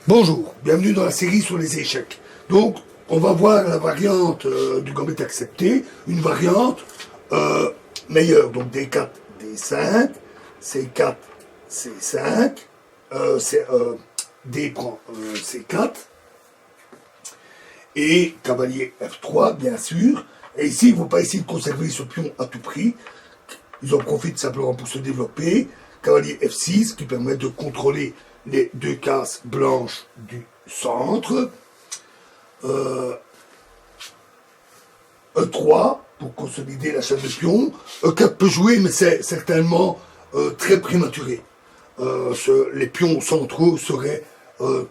Bonjour, bienvenue dans la série sur les échecs. Donc, on va voir la variante du gambit accepté, une variante meilleure. Donc, D4, D5, C4, C5, D prend C4, et cavalier F3, bien sûr. Et ici, il ne faut pas essayer de conserver ce pion à tout prix. Ils en profitent simplement pour se développer. Cavalier F6, qui permet de contrôler les deux cases blanches du centre. E3 pour consolider la chaîne de pions. E4 peut jouer, mais c'est certainement très prématuré. Les pions centraux seraient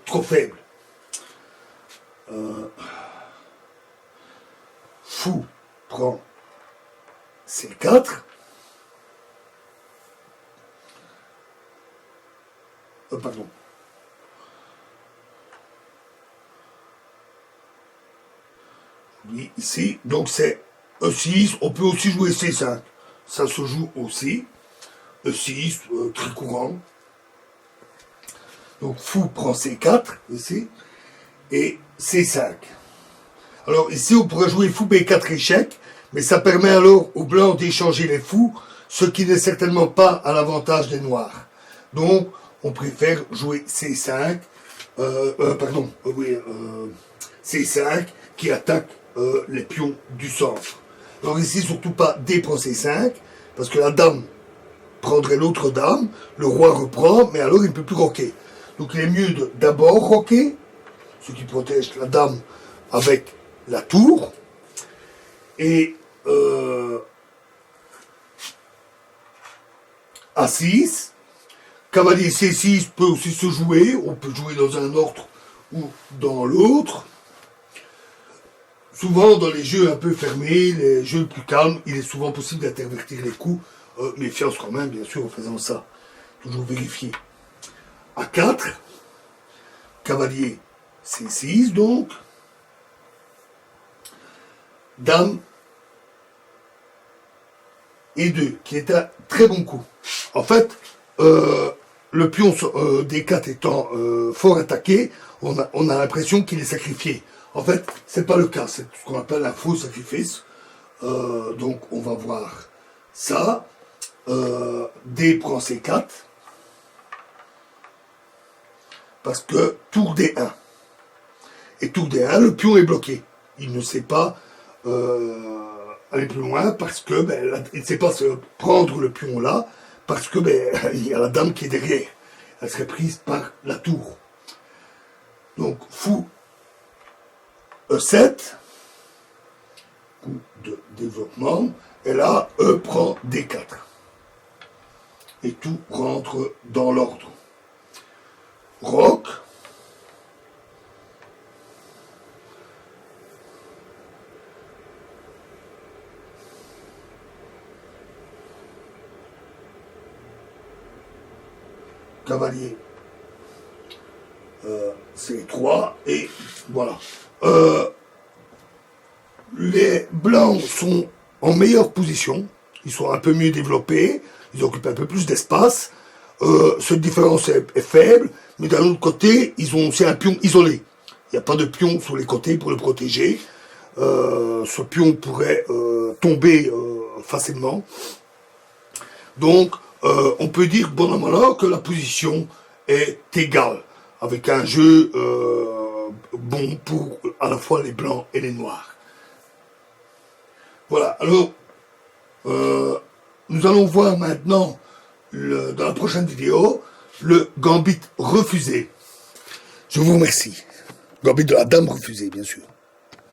trop faibles. Fou prend C4. Pardon. Oui, ici, donc c'est E6, on peut aussi jouer C5. Ça se joue aussi. E6, très courant. Donc fou prend C4, ici, et C5. Alors ici, on pourrait jouer fou B4 échec, mais ça permet alors aux blancs d'échanger les fous, ce qui n'est certainement pas à l'avantage des noirs. Donc, on préfère jouer C5, C5 qui attaque les pions du centre. Alors ici, surtout pas D prend C5, parce que la dame prendrait l'autre dame, le roi reprend, mais alors il ne peut plus roquer. Donc il est mieux d'abord roquer, ce qui protège la dame avec la tour, et A6, cavalier C6 peut aussi se jouer, on peut jouer dans un ordre ou dans l'autre. Souvent, dans les jeux un peu fermés, les jeux plus calmes, il est souvent possible d'intervertir les coups. Méfiance quand même, bien sûr, en faisant ça. Toujours vérifier. A4, cavalier C6, donc. Dame E2, qui est un très bon coup. En fait, le pion D4 étant fort attaqué, on a l'impression qu'il est sacrifié. En fait, c'est pas le cas, c'est ce qu'on appelle un faux sacrifice. Donc, on va voir ça. D prend C4. Parce que tour D1. Et tour D1, le pion est bloqué. Il ne sait pas aller plus loin parce que il ne sait pas se prendre le pion là parce que il y a la dame qui est derrière. Elle serait prise par la tour. Donc, fou E7, coup de développement, et là, E prend D4. Et tout rentre dans l'ordre. Roc. Cavalier C3, et voilà. Les blancs sont en meilleure position, ils sont un peu mieux développés, ils occupent un peu plus d'espace, cette différence est faible, mais d'un autre côté, ils ont aussi un pion isolé. Il n'y a pas de pion sur les côtés pour le protéger. Ce pion pourrait tomber facilement. Donc, on peut dire, bon an, mal an, que la position est égale, avec un jeu bon pour à la fois les blancs et les noirs. Voilà, alors, nous allons voir maintenant, dans la prochaine vidéo, le gambit refusé. Je vous remercie. Gambit de la dame refusée, bien sûr.